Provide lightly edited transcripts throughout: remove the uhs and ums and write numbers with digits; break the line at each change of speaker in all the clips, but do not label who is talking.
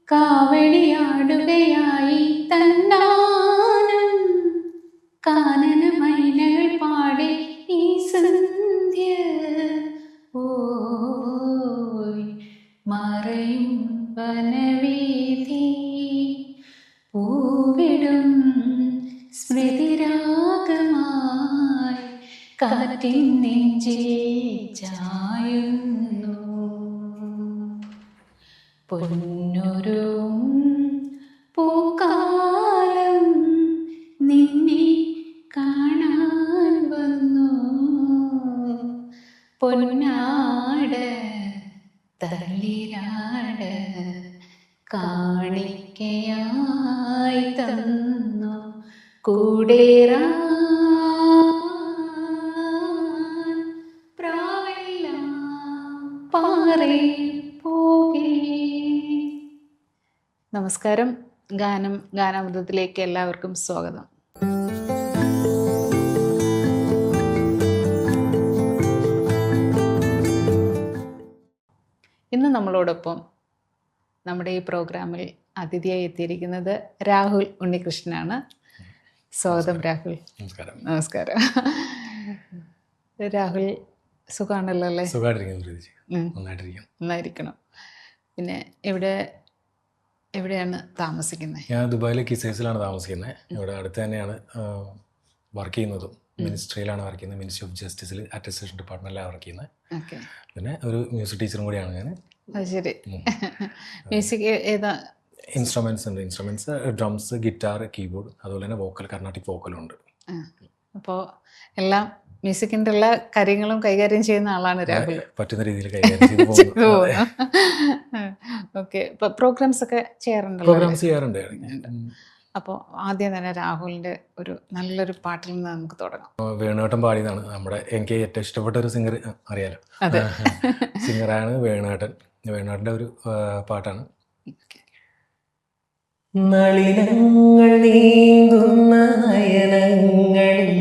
കാവടിയാടുകയായി തന്നാനം കാനനമൈനകൾ പാടി ഈ സന്ധ്യ ഓയ് മറയും വനവീഥി പൂവിടും സ്മൃതിരാഗമായി കാറ്റിൻ നെഞ്ചിൽ ചായുന്നു പൊന്നുരും പൂക്കാലം നിന്നെ കാണാൻ വന്നു പൊന്നാട് തളിരാട് കാണിക്കയായി തന്നു കൂടേറാൻ പ്രാവെല്ലാം പാറേ പോകേ. നമസ്കാരം. ഗാനാമൃതത്തിലേക്ക് എല്ലാവർക്കും സ്വാഗതം. ഇന്ന് നമ്മളോടൊപ്പം നമ്മുടെ ഈ പ്രോഗ്രാമിൽ അതിഥിയായി എത്തിയിരിക്കുന്നത് രാഹുൽ ഉണ്ണികൃഷ്ണനാണ്. സ്വാഗതം രാഹുൽ. നമസ്കാരം. രാഹുൽ സുഖമാണല്ലോ അല്ലേ? നന്നായിരിക്കണം. പിന്നെ എവിടെയാണ് താമസിക്കുന്നത്?
ഞാൻ ദുബായിലെ കിസൈസിലാണ് താമസിക്കുന്നത്. ഇവിടെ അടുത്ത് തന്നെയാണ് വർക്ക് ചെയ്യുന്നതും. മിനിസ്ട്രിയിലാണ് വർക്ക് ചെയ്യുന്നത്. മിനിസ്ട്രി ഓഫ് ജസ്റ്റിസിൽ അറ്റസ്റ്റേഷൻ ഡിപ്പാർട്ട്മെന്റിലാണ് വർക്ക് ചെയ്യുന്നത്. പിന്നെ ഒരു മ്യൂസിക് ടീച്ചറും കൂടിയാണ് ഞാൻ.
ശരി. മ്യൂസിക് ഏതാ?
ഇൻസ്ട്രുമെന്റ്സ് ഉണ്ട്. ഇൻസ്ട്രുമെന്റ്സ് ഡ്രംസ്, ഗിറ്റാർ, കീബോർഡ്, അതുപോലെ തന്നെ വോക്കൽ, കർണാട്ടിക് വോക്കലും ഉണ്ട്.
അപ്പോൾ എല്ലാം മ്യൂസിക്കിൻ്റെ എല്ലാ കാര്യങ്ങളും കൈകാര്യം ചെയ്യുന്ന ആളാണ് രാഹുൽ.
പറ്റുന്ന രീതിയിൽ കൈകാര്യം ചെയ്തു പോകുന്നു.
ഓക്കെ. ഇപ്പോൾ പ്രോഗ്രാംസ് ഒക്കെ
ചെയ്യാറുണ്ട്.
അപ്പോൾ ആദ്യം തന്നെ രാഹുലിൻ്റെ ഒരു നല്ലൊരു പാട്ടിൽ നിന്ന് നമുക്ക് തുടങ്ങാം.
വേണുവേട്ടൻ പാടിയതാണ്. എനിക്ക് ഏറ്റവും ഇഷ്ടപ്പെട്ട ഒരു സിംഗർ അറിയാലോ, സിംഗറാണ് വേണുവേട്ടൻ. വേണുവേട്ടൻ്റെ ഒരു പാട്ടാണ്. നളിനങ്ങൾ നീന്തുന്ന നയനങ്ങളിൽ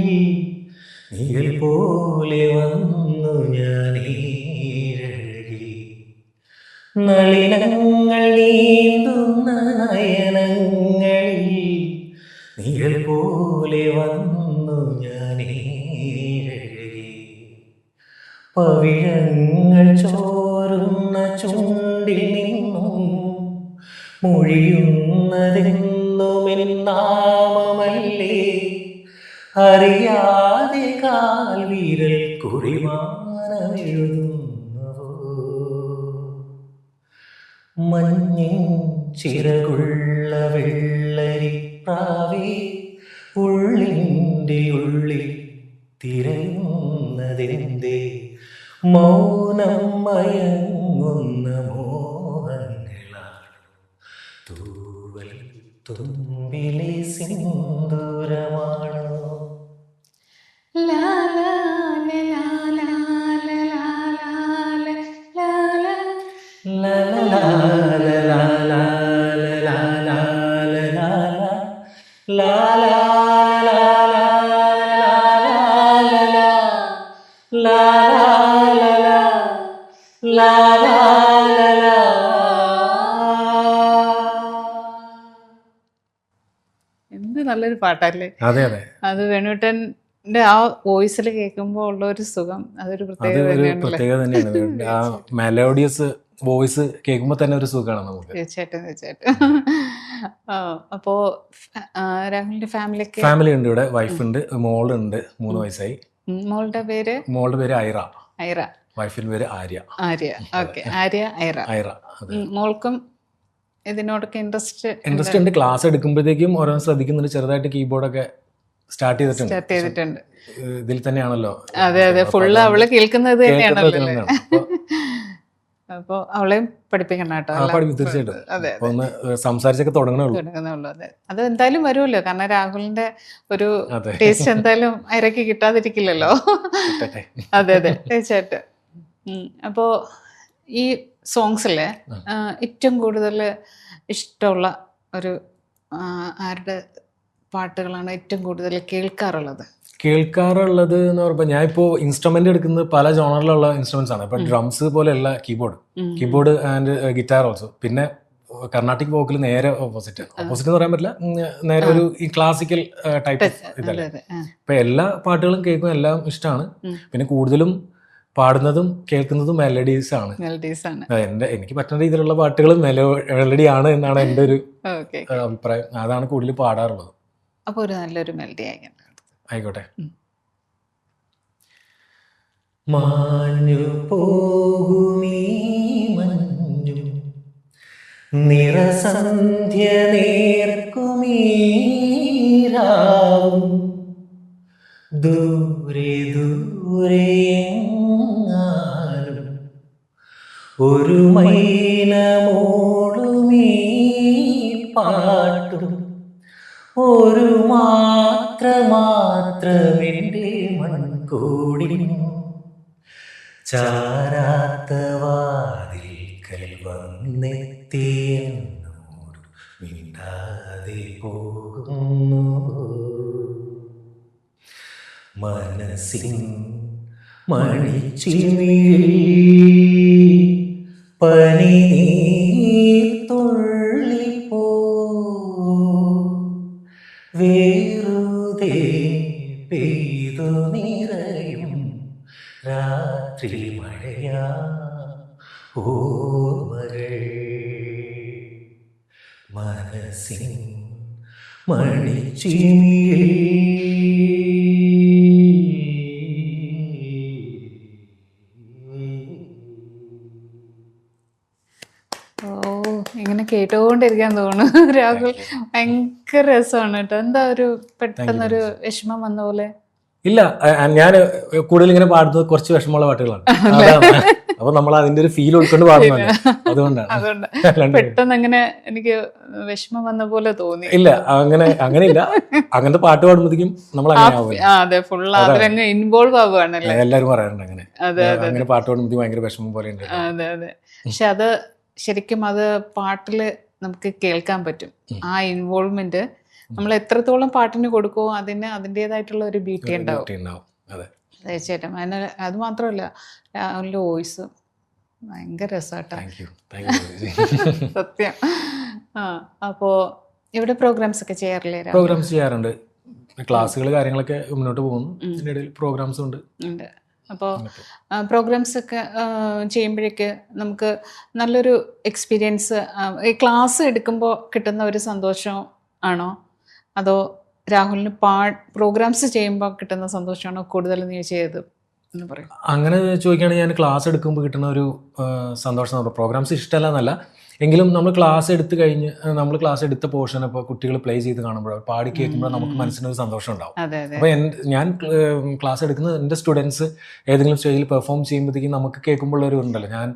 നീൽ പോലെ വന്നു ഞാനീഴകി. നളിനങ്ങൾ നീന്തുന്ന നയനങ്ങളിൽ നീൽ പോലെ വന്നു ഞാനീഴകി. പവിഴങ്ങൾ ചോരുന്ന ചുണ്ടിൽ നിന്നും മൊഴിയുന്നതെന്നുമെന്നാമമല്ലേ അറിയാതെ കാൽവിരൽ കുറിമാനമെഴുതുന്നു. മഞ്ഞിൻ ചിറകുള്ള വെള്ളരിപ്രാവേ ഉള്ളിൻ്റെ ഉള്ളിൽ തിരയുന്നതെന്തേ മൗനം മയങ്ങുന്ന മോഹങ്ങളാണ് തൂവൽ തുമ്പിലെ സിന്ദൂരമാണോ.
എന്ത് നല്ലൊരു പാട്ടല്ലേ?
അതെ അതെ.
അത് വേണുവേട്ടൻ്റെ ആ വോയിസിൽ കേൾക്കുമ്പോൾ ഉള്ള ഒരു സുഖം അതൊരു പ്രത്യേകത
തന്നെയാണ്. ആ മെലോഡിയസ് വോയിസ് കേൾക്കുമ്പോൾ തന്നെ ഒരു സുഖമാണ് നമുക്ക്.
തീർച്ചയായിട്ടും. അപ്പോൾ രാഹുലിന്റെ
ഫാമിലി ഉണ്ട്. ഇവിടെ വൈഫ് ഉണ്ട്, മോളുണ്ട്, 3 വയസ്സായി.
മോളുടെ പേര്
ഐറ. വൈഫിന്റെ പേര് ആര്യ.
ഓക്കെ. ഐറ. മോൾക്കും ഇതിനോടൊക്കെ ഇൻട്രസ്റ്റ്
ഉണ്ട്. ക്ലാസ് എടുക്കുമ്പോഴത്തേക്കും ഓരോന്ന് ശ്രദ്ധിക്കുന്നുണ്ട്. ചെറുതായിട്ട് കീബോർഡൊക്കെ സ്റ്റാർട്ട് ചെയ്തിട്ടുണ്ട്. ഇതിൽ തന്നെയാണല്ലോ.
അതെ. ഫുള്ള് അവള് കേൾക്കുന്നത് തന്നെയാണല്ലോ. അപ്പോൾ അവളെയും പഠിപ്പിക്കണം കേട്ടോ.
തീർച്ചയായിട്ടും. ഒന്ന് സംസാരിച്ചൊക്കെ തുടങ്ങണുള്ളൂ.
അതെ. അത് എന്തായാലും വരുമല്ലോ. കാരണം രാഹുലിന്റെ ഒരു ടേസ്റ്റ് എന്തായാലും ഐറയ്ക്ക് കിട്ടാതിരിക്കില്ലല്ലോ. അതെ തീർച്ചയായിട്ടും. അപ്പോൾ ഈ സോങ്സിലെ ഏറ്റവും കൂടുതൽ ഇഷ്ടമുള്ള ഒരു ആരുടെ പാട്ടുകളാണ് ഏറ്റവും കൂടുതൽ കേൾക്കാറുള്ളത്?
കേൾക്കാറുള്ളത് എന്ന് പറയുമ്പോൾ ഞാൻ ഇപ്പോൾ ഇൻസ്ട്രുമെന്റ് എടുക്കുന്നത് പല ജോണറിലുള്ള ഇൻസ്ട്രുമെന്റ്സ് ആണ്. ഇപ്പൊ ഡ്രംസ് പോലെയല്ല, കീബോർഡ് ആൻഡ് ഗിറ്റാർ ഓൾസോ. പിന്നെ കർണാട്ടിക് വോക്കൽ നേരെ ഓപ്പോസിറ്റ് എന്ന് പറയാൻ പറ്റില്ല, നേരെ ഒരു ഈ ക്ലാസിക്കൽ ടൈപ്പ് ഇതല്ല. ഇപ്പൊ എല്ലാ പാട്ടുകളും കേൾക്കും, എല്ലാം ഇഷ്ടമാണ്. പിന്നെ കൂടുതലും പാടുന്നതും കേൾക്കുന്നതും മെലഡീസ് ആണ്. എനിക്ക് പറ്റുന്ന രീതിയിലുള്ള പാട്ടുകൾ മെലഡി ആണ് എന്നാണ് എൻ്റെ ഒരു അഭിപ്രായം. അതാണ് കൂടുതൽ പാടാറുള്ളത്.
അപ്പൊ ഒരു നല്ലൊരു മെലഡി
ആയിക്കോട്ടെ. മാഞ്ഞു പോകുമീ മഞ്ഞു നിറസന്ധ്യ നേർക്കുമീരാവും ദൂരെ ദൂരെ എങ്ങാനും ഒരു മൈനമോളുമീ പാട്ടും ഒരു മാത്രമെൻ്റെ മൺകൂടിനും ചാരാത്ത വാതിൽക്കൽ വന്നെത്തിയെന്നോട് മിണ്ടാതെ പോകുന്നു മനസ്സിൻ മണിച്ചിമിഴിൽ പനിനീർ തുള്ളിപ്പോ വേറുതെ പെയ്തു നിറയും രാത്രി മഴയാ ഓർമ്മകൾ മനസ്സിൻ മണിച്ചിമിഴിൽ.
ഇങ്ങനെ കേട്ടുകൊണ്ടിരിക്കാൻ തോന്നുന്നു രാഹുൽ. ഭയങ്കര രസമാണ് കേട്ടോ. എന്താ ഒരു പെട്ടെന്നൊരു വിഷമം വന്ന പോലെ?
ഇല്ല, ഞാൻ കൂടുതൽ ഇങ്ങനെ പാടുന്നത് കുറച്ച് വിഷമമുള്ള പാട്ടുകളാണ്. അപ്പൊ നമ്മൾ അതിന്റെ ഒരു ഫീൽ ഉൾക്കൊണ്ട് പാടുന്നതാണ്. അതുകൊണ്ടാണ്
പെട്ടെന്ന് അങ്ങനെ എനിക്ക് വിഷമം വന്ന പോലെ തോന്നി.
ഇല്ല, അങ്ങനെയില്ല. അങ്ങനത്തെ പാട്ട് പാടുമ്പോഴത്തേക്കും നമ്മൾ
അങ്ങനെ ഇൻവോൾവ് ആവുകയാണല്ലേ.
എല്ലാരും പറയാറുണ്ട് അങ്ങനെ. അങ്ങനെ പാട്ട് പാടുമ്പോഴത്തേക്കും ഭയങ്കര വിഷമം പോലെ ഉണ്ട്.
അതെ അതെ. പക്ഷെ അത് ശരിക്കും അത് പാട്ടില് നമുക്ക് കേൾക്കാൻ പറ്റും. ആ ഇൻവോൾവ്മെന്റ് നമ്മൾ എത്രത്തോളം പാട്ടിന് കൊടുക്കുമോ അതിന് അതിൻ്റെതായിട്ടുള്ള ഒരു ബ്യൂട്ടി ഉണ്ടാവും. തീർച്ചയായിട്ടും. അത് മാത്രമല്ല രാഹുലിന്റെ വോയിസ് ഭയങ്കര രസമായിട്ടാ. സത്യം. അപ്പോ ഇവിടെ പ്രോഗ്രാംസ് ഒക്കെ ചെയ്യാറില്ലേ?
പ്രോഗ്രാംസ് ചെയ്യാറുണ്ട്. ക്ലാസ്സുകൾ കാര്യങ്ങളൊക്കെ മുന്നോട്ട് പോകുന്നു. ഇതിനിടയിൽ പ്രോഗ്രാംസ് ഉണ്ട്.
അപ്പോൾ പ്രോഗ്രാംസ് ഒക്കെ ചെയ്യുമ്പോഴേക്ക് നമുക്ക് നല്ലൊരു എക്സ്പീരിയൻസ് ഈ ക്ലാസ് എടുക്കുമ്പോൾ കിട്ടുന്ന ഒരു സന്തോഷം ആണോ, അതോ രാഹുലിന് പ്രോഗ്രാംസ് ചെയ്യുമ്പോൾ കിട്ടുന്ന സന്തോഷമാണോ കൂടുതൽ നീ ചെയ്തത് എന്ന് പറയും?
അങ്ങനെ ചോദിക്കുകയാണെങ്കിൽ ഞാൻ ക്ലാസ് എടുക്കുമ്പോൾ കിട്ടുന്ന ഒരു സന്തോഷം, പ്രോഗ്രാംസ് ഇഷ്ടമല്ല എന്നല്ല, എങ്കിലും നമ്മൾ ക്ലാസ് എടുത്ത് കഴിഞ്ഞ് നമ്മൾ ക്ലാസ് എടുത്ത പോർഷൻ ഇപ്പോൾ കുട്ടികൾ പ്ലേ ചെയ്ത് കാണുമ്പോൾ പാടി കേൾക്കുമ്പോൾ നമുക്ക് മനസ്സിനൊരു സന്തോഷം ഉണ്ടാവും. അപ്പോൾ ഞാൻ ക്ലാസ് എടുക്കുന്നത് എൻ്റെ സ്റ്റുഡൻസ് ഏതെങ്കിലും സ്റ്റേജിൽ പെർഫോം ചെയ്യുമ്പോഴത്തേക്കും നമുക്ക് കേൾക്കുമ്പോൾ ഒരു ഉണ്ടല്ലോ, ഞാൻ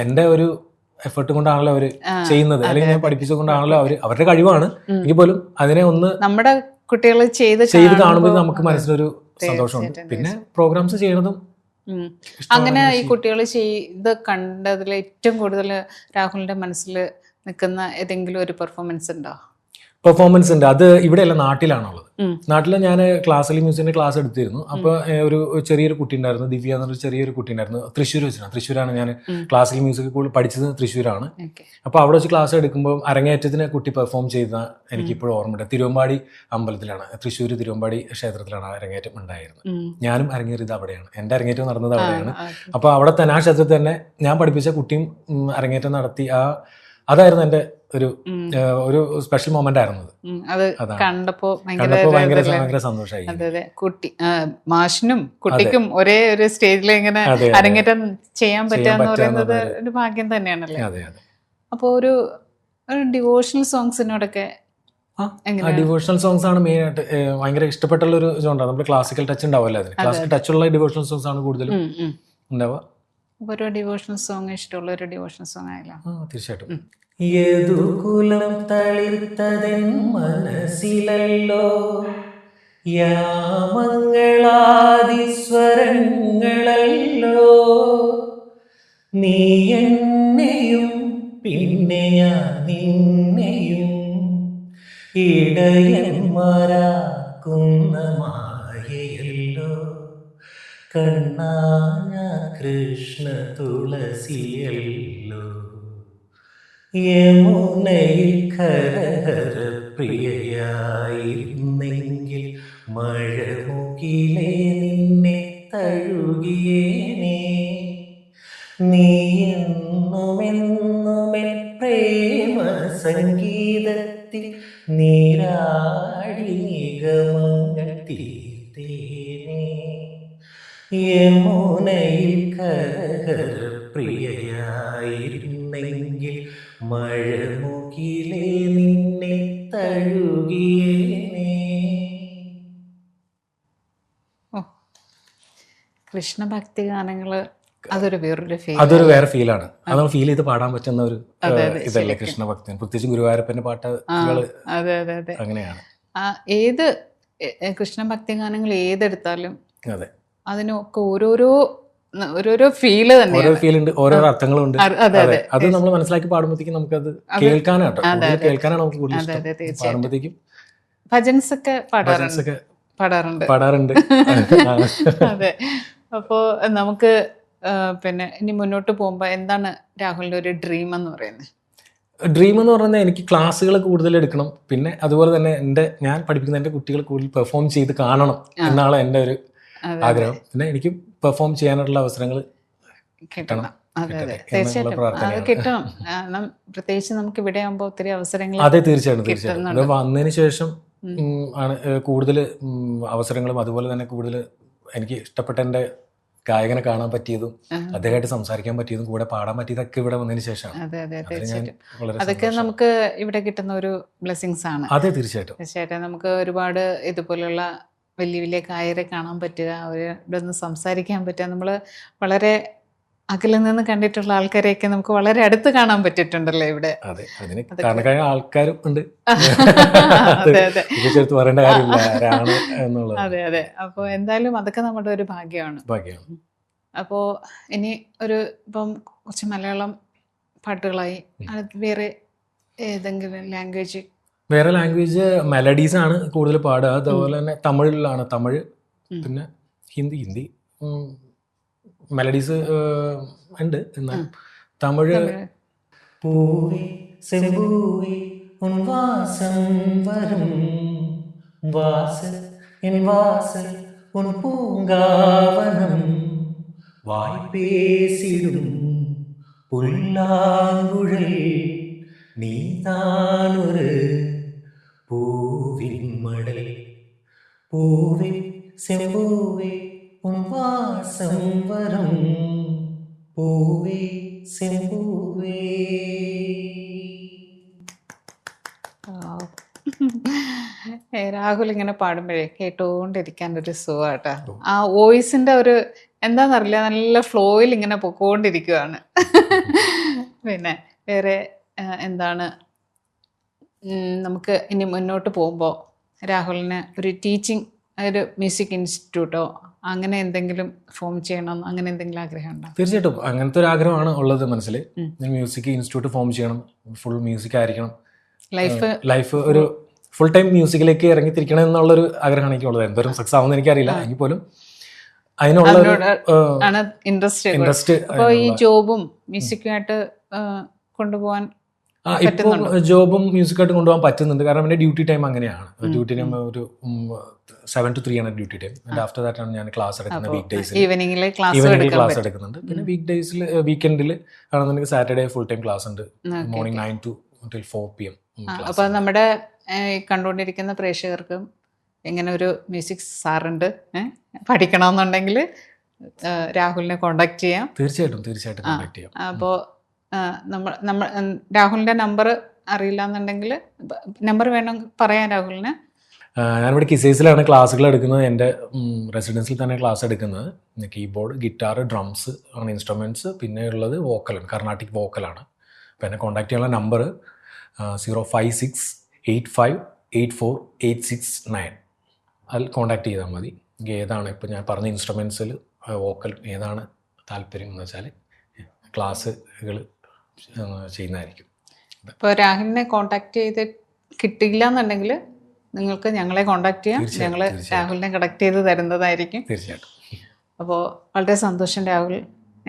എൻ്റെ ഒരു എഫേർട്ട് കൊണ്ടാണല്ലോ അവർ ചെയ്യുന്നത്, അല്ലെങ്കിൽ ഞാൻ പഠിപ്പിച്ചത് കൊണ്ടാണല്ലോ അവരുടെ കഴിവാണ് എങ്കിൽ പോലും അതിനെ ഒന്ന്
നമ്മുടെ കുട്ടികൾ ചെയ്ത്
കാണുമ്പോൾ നമുക്ക് മനസ്സിനൊരു സന്തോഷമുണ്ട്. പിന്നെ പ്രോഗ്രാംസ് ചെയ്യണതും
അങ്ങനെ ഈ കുട്ടികൾ ചെയ്ത് കണ്ടതിൽ ഏറ്റവും കൂടുതൽ രാഹുലിന്റെ മനസ്സിൽ നിൽക്കുന്ന ഏതെങ്കിലും ഒരു പെർഫോമൻസ് ഉണ്ടോ?
പെർഫോമൻസ് ഉണ്ട്. അത് ഇവിടെയല്ല, നാട്ടിലാണുള്ളത്. നാട്ടിൽ ഞാൻ ക്ലാസിക്കൽ മ്യൂസിക്കിന്റെ ക്ലാസ് എടുത്തിരുന്നു. അപ്പോൾ ഒരു ചെറിയൊരു കുട്ടി ഉണ്ടായിരുന്നു, ദിവ്യ എന്നൊരു ചെറിയൊരു കുട്ടി ഉണ്ടായിരുന്നു. തൃശ്ശൂരാണ് ഞാൻ ക്ലാസിക്കൽ മ്യൂസിക് പഠിച്ചത്, തൃശ്ശൂരാണ്. അപ്പോൾ അവിടെ വെച്ച് ക്ലാസ് എടുക്കുമ്പോൾ അരങ്ങേറ്റത്തിന് കുട്ടി പെർഫോം ചെയ്ത എനിക്കിപ്പോഴും ഓർമ്മയുണ്ട്. തിരുവമ്പാടി അമ്പലത്തിലാണ്, തൃശ്ശൂർ തിരുവമ്പാടി ക്ഷേത്രത്തിലാണ് അരങ്ങേറ്റം ഉണ്ടായിരുന്നത്. ഞാനും അരങ്ങേറിയത് അവിടെയാണ്, എൻ്റെ അരങ്ങേറ്റം നടന്നത് അവിടെയാണ്. അപ്പോൾ അവിടെ തന്നെ ആ ക്ഷേത്രത്തിൽ തന്നെ ഞാൻ പഠിപ്പിച്ച കുട്ടിയും അരങ്ങേറ്റം നടത്തി. അതായിരുന്നു എൻ്റെ ഒരു സ്പെഷ്യൽ മൊമെന്റ് ആയിരുന്നു
അത്. കണ്ടപ്പോ
ഭയങ്കര സന്തോഷമായി.
അതെ, കുട്ടി മാഷിനും കുട്ടിക്കും ഒരേ ഒരു സ്റ്റേജിൽ ഇങ്ങനെ അരങ്ങേറ്റം ചെയ്യാൻ പറ്റുക പറയുന്നത് ഒരു ഭാഗ്യം തന്നെയാണല്ലേ. അപ്പൊ ഒരു ഡിവോഷണൽ സോങ്സിനോടൊക്കെ
ഡിവോഷണൽ സോങ്സ് ആണ് മെയിൻ ആയിട്ട് ഭയങ്കര ഇഷ്ടപ്പെട്ടുള്ള ഒരു ജോണറാണ്. നമ്മുടെ ക്ലാസിക്കൽ ടച്ച് ഉണ്ടാവില്ല, അതിന് ക്ലാസിക്കൽ ടച്ചുള്ള ഡിവോഷണൽ സോങ്സ് ആണ് കൂടുതലും ഉണ്ടാവുക.
ഒരു ഡിവോഷണൽ സോങ് ഇഷ്ടമുള്ള ഒരു ഡിവോഷണൽ സോങ് ആയില്ല?
തീർച്ചയായിട്ടും. യദുകുലം തളിർത്തതെൻ മനസ്സിലല്ലോ യാമങ്ങളാദിസ്വരങ്ങളല്ലോ നീ എന്നെയും പിന്നെ ഞാൻ നിന്നെയും ഇടയന്മാരാക്കുന്ന മായയല്ലോ കണ്ണാ കൃഷ്ണ തുളസിയല്ലോ യമുനയിൽ കരഹര പ്രിയയായിരുന്നെങ്കിൽ മഴമുകിലേ നിന്നെ തഴുകിയേനേ. നീ എന്നുമെന്നുമെൻ പ്രേമ സംഗീതത്തിൽ നീരാടി നിഗമങ്ങൾ തീർത്തേനേ. യമുനയിൽ കരഹര പ്രിയയായിരുന്നെങ്കിൽ മഴമുകിലേ നിന്നെ തഴുകിയേനേ.
കൃഷ്ണഭക്തി ഗാനങ്ങള് അതൊരു വേറൊരു ഫീൽ,
അതൊരു വേറെ ഫീലാണ്. അത് നമ്മൾ ഫീൽ ചെയ്ത് പാടാൻ പറ്റുന്ന ഒരു ഇതല്ലേ കൃഷ്ണഭക്തി. പ്രത്യേകിച്ച് ഗുരുവായൂരപ്പന്റെ പാട്ടുകള് അങ്ങനെയാണ്.
ഏത് കൃഷ്ണഭക്തി ഗാനങ്ങൾ ഏതെടുത്താലും
അതെ,
അതിനൊക്കെ ഓരോരോ ഫീല് തന്നെ,
ഓരോ ഫീലുണ്ട്, ഓരോ അർത്ഥങ്ങളും ഉണ്ട്. അത് നമ്മൾ മനസ്സിലാക്കി പാടുമ്പോഴത്തേക്കും നമുക്കത് കേൾക്കാനാട്ടോ, കേൾക്കാനാണ് നമുക്ക് കൂടുതൽ ഇഷ്ടം. പാടുമ്പോഴത്തേക്കും
ഭജൻസ് ഒക്കെ പാടാറുണ്ട്. അതെ. അപ്പോ നമുക്ക് പിന്നെ ഇനി മുന്നോട്ട് പോകുമ്പോ എന്താണ് രാഹുലിന്റെ ഒരു ഡ്രീം എന്ന് പറയുന്നത്?
ഡ്രീം എന്ന് പറയുന്നത് എനിക്ക് ക്ലാസ്സുകൾ കൂടുതൽ എടുക്കണം, പിന്നെ അതുപോലെ തന്നെ ഞാൻ പഠിപ്പിക്കുന്ന എൻ്റെ കുട്ടികൾ കൂടുതൽ പെർഫോം ചെയ്ത് കാണണം എന്നാണ് എൻ്റെ ഒരു ആഗ്രഹം. പിന്നെ എനിക്ക് പെർഫോം ചെയ്യാനുള്ള അവസരങ്ങൾ കിട്ടണം.
അതെ അതെ, തീർച്ചയായിട്ടും അത് കിട്ടണം. കാരണം പ്രത്യേകിച്ച് നമുക്ക് ഇവിടെ ആകുമ്പോൾ ഒത്തിരി അവസരങ്ങൾ.
അതെ, തീർച്ചയായിട്ടും. അത് വന്നതിന് ശേഷം ആണ് കൂടുതൽ അവസരങ്ങളും അതുപോലെ തന്നെ കൂടുതൽ എനിക്ക് ഇഷ്ടപ്പെട്ട എൻ്റെ ഗായകനെ കാണാൻ പറ്റിയതും അദ്ദേഹമായിട്ട് സംസാരിക്കാൻ പറ്റിയതും കൂടെ പാടാൻ പറ്റിയതൊക്കെ ഇവിടെ വന്നതിന് ശേഷമാണ്.
അതെ അതെ, തീർച്ചയായിട്ടും. അതൊക്കെ നമുക്ക് ഇവിടെ കിട്ടുന്ന ഒരു ബ്ലെസ്സിങ്സ് ആണ്.
അതെ, തീർച്ചയായിട്ടും.
നമുക്ക് ഒരുപാട് ഇതുപോലുള്ള വലിയ വലിയ ഗായകരെ കാണാൻ പറ്റുക, അവരുടെ ഒന്ന് സംസാരിക്കാൻ പറ്റുക. നമ്മൾ വളരെ അകലിൽ നിന്ന് കണ്ടിട്ടുള്ള ആൾക്കാരെയൊക്കെ നമുക്ക് വളരെ അടുത്ത് കാണാൻ പറ്റിയിട്ടുണ്ടല്ലോ ഇവിടെ.
അതെ, അതിന് കാരണക്കായ ആൾക്കാരും ഉണ്ട്.
അതെ അതെ,
പറയേണ്ട കാര്യമില്ല.
അതെ അതെ. അപ്പോൾ എന്തായാലും അതൊക്കെ നമ്മുടെ ഒരു ഭാഗ്യമാണ്. അപ്പോൾ ഇനി ഇപ്പം കുറച്ച് മലയാളം പാട്ടുകളായി, വേറെ ഏതെങ്കിലും ലാംഗ്വേജ്?
വേറെ ലാംഗ്വേജ് മെലഡീസ് ആണ് കൂടുതൽ പാടുക. അതുപോലെ തന്നെ തമിഴിലാണ്, തമിഴ്, പിന്നെ ഹിന്ദി മെലഡീസ് ഉണ്ട്. എന്നാൽ തമിഴ് പൂവി സെമ്പൂവി ഉൻ വാസം വരും വാസൽ എൻ വാസൽ ഉൻ പൂങ്കാവനം വായ് പേസിടും പുല്ലാങ്കുഴൽ നീതാനൊരു പൂവിൻ മടൽ പൂവി സെമ്പൂവി ഉൻ വാസം വരും പൂവി സെമ്പൂവേ.
രാഹുൽ ഇങ്ങനെ പാടുമ്പോഴേ കേട്ടോണ്ടിരിക്കാൻ ഒരു സുഖാട്ടാ. ആ വോയിസിന്റെ ഒരു എന്താന്നറിയില്ല, നല്ല ഫ്ലോയിൽ ഇങ്ങനെ പൊക്കോണ്ടിരിക്കുവാണ്. പിന്നെ വേറെ എന്താണ് നമുക്ക് ഇനി മുന്നോട്ട് പോകുമ്പോൾ രാഹുലിന് ഒരു ടീച്ചിങ്, ഒരു മ്യൂസിക് ഇൻസ്റ്റിറ്റ്യൂട്ടോ അങ്ങനെ എന്തെങ്കിലും ഫോം ചെയ്യണം, അങ്ങനെ എന്തെങ്കിലും ആഗ്രഹം ഉണ്ടോ?
തീർച്ചയായിട്ടും അങ്ങനത്തെ ഒരു ആഗ്രഹമാണ് ഉള്ളത് മനസ്സിൽ. മ്യൂസിക് ഇൻസ്റ്റിറ്റ്യൂട്ട് ഫോം ചെയ്യണം, ഫുൾ മ്യൂസിക് ആയിരിക്കണം, ലൈഫ് ഒരു ഫുൾ ടൈം മ്യൂസിക്കിലേക്ക് ഇറങ്ങിത്തിരിക്കണം എന്നുള്ളൊരു ആഗ്രഹമാണ് എനിക്കുള്ളത്. എന്തോരം സക്സസ് ആവുമെന്ന് എനിക്കറിയില്ല, എങ്കിൽ പോലും അതിനുള്ള
ഇൻട്രസ്റ്റ്. അപ്പോൾ ഈ ജോബും മ്യൂസിക്കുമായിട്ട് കൊണ്ടുപോകാൻ
ഇപ്പോൾ ജോബും മ്യൂസിക്കായിട്ട് കൊണ്ടുപോകാൻ പറ്റുന്നുണ്ട്. കാരണം എൻ്റെ ഡ്യൂട്ടി ടൈം അങ്ങനെയാണ്. ഡ്യൂട്ടി ടൈം ഒരു 7 to 3 ആണ് duty time. And after that ആണ് ഞാൻ ക്ലാസ് എടുക്കുന്നത്. വീക്ക് ഡേയ്സിൽ ഈവനിങ്ങിൽ ക്ലാസ് എടുക്കുന്നുണ്ട്. പിന്നെ വീക്കെൻഡിൽ ആണെന്നുണ്ടെങ്കിൽ സാറ്റർഡേ ഫുൾ ടൈം ക്ലാസ് ഉണ്ട്, മോർണിംഗ് 9 to 4 PM.
അപ്പോൾ നമ്മുടെ കണ്ടുകൊണ്ടിരിക്കുന്ന പ്രേക്ഷകർക്കും ഇങ്ങനെ ഒരു മ്യൂസിക് സാറുണ്ട്, പഠിക്കണമെന്നുണ്ടെങ്കിൽ രാഹുലിനെ കോണ്ടാക്ട് ചെയ്യാം.
തീർച്ചയായിട്ടും കോണ്ടാക്ട് ചെയ്യാം.
അപ്പോൾ നമ്മൾ രാഹുലിൻ്റെ നമ്പർ അറിയില്ല എന്നുണ്ടെങ്കിൽ നമ്പർ വേണമെങ്കിൽ പറയാം രാഹുലിന്.
ഞാനിവിടെ കിസൈസിലാണ് ക്ലാസ്സുകൾ എടുക്കുന്നത്. എൻ്റെ റെസിഡൻസിൽ തന്നെ ക്ലാസ് എടുക്കുന്നത്. കീബോർഡ്, ഗിറ്റാർ, ഡ്രംസ് ആണ് ഇൻസ്ട്രുമെൻറ്റ്സ്. പിന്നെ ഉള്ളത് വോക്കലാണ്, കർണാട്ടിക് വോക്കലാണ്. അപ്പോൾ എന്നെ കോൺടാക്ട് ചെയ്യാനുള്ള നമ്പർ 05685848669. അതിൽ കോൺടാക്ട് ചെയ്താൽ മതി. ഏതാണ് ഇപ്പോൾ ഞാൻ പറഞ്ഞ ഇൻസ്ട്രുമെൻസിൽ വോക്കൽ ഏതാണ് താല്പര്യം എന്ന് വെച്ചാൽ ക്ലാസ്സുകൾ ചെയ്യുന്നതായിരിക്കും.
ഇപ്പോൾ രാഹുലിനെ കോൺടാക്ട് ചെയ്ത് കിട്ടിയില്ല എന്നുണ്ടെങ്കിൽ നിങ്ങൾക്ക് ഞങ്ങളെ കോൺടാക്ട് ചെയ്യാം. ഞങ്ങൾ രാഹുലിനെ കണക്ട് ചെയ്ത് തരുന്നതായിരിക്കും.
തീർച്ചയായിട്ടും.
അപ്പോൾ വളരെ സന്തോഷം രാഹുൽ,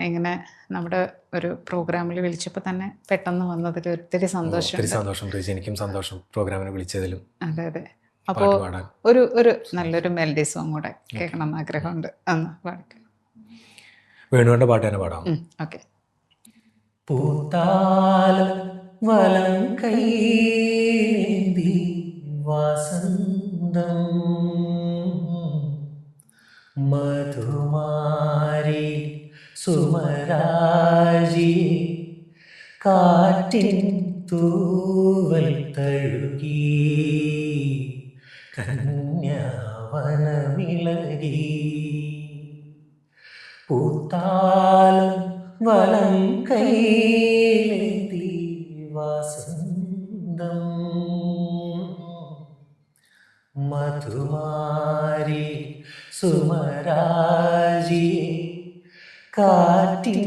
ഇങ്ങനെ നമ്മുടെ ഒരു പ്രോഗ്രാമിൽ വിളിച്ചപ്പോൾ തന്നെ പെട്ടെന്ന് വന്നതിൽ ഒത്തിരി സന്തോഷം.
ഒത്തിരി സന്തോഷം പ്രീതി, എനിക്കും സന്തോഷം പ്രോഗ്രാമിന് വിളിച്ചതിലും.
അതെ അതെ. അപ്പോൾ ഒരു നല്ലൊരു മെലഡി സോങ് കൂടെ കേൾക്കണം എന്ന് ആഗ്രഹമുണ്ട്. അന്ന് പാടിക്കും.
വേണുവിൻ്റെ പാട്ട് തന്നെ പാടാം.
ഓക്കെ.
പൂത്താലം വലം കൈയേന്തി വസന്തം മധുമാരി സുമരാജി കാറ്റിൻ തൂവൽ തഴുകി കന്യാവനമിളകി പൂത്താലം വലം കൈയേന്തി വസന്തം മധുമാരി സുമരാജി കാറ്റിൻ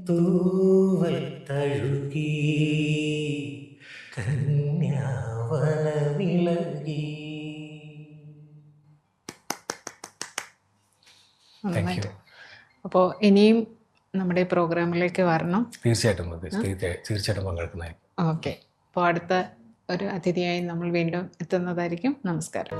തൂവൽ തഴുകി കന്യാവനമിളകി.
അപ്പോൾ ഇനിയും നമ്മുടെ പ്രോഗ്രാമിലേക്ക് വരണം.
തീർച്ചയായിട്ടും പങ്കെടുക്കുന്നതായിരിക്കും.
ഓക്കെ. അപ്പോൾ അടുത്ത ഒരു അതിഥിയായി നമ്മൾ വീണ്ടും എത്തുന്നതായിരിക്കും. നമസ്കാരം.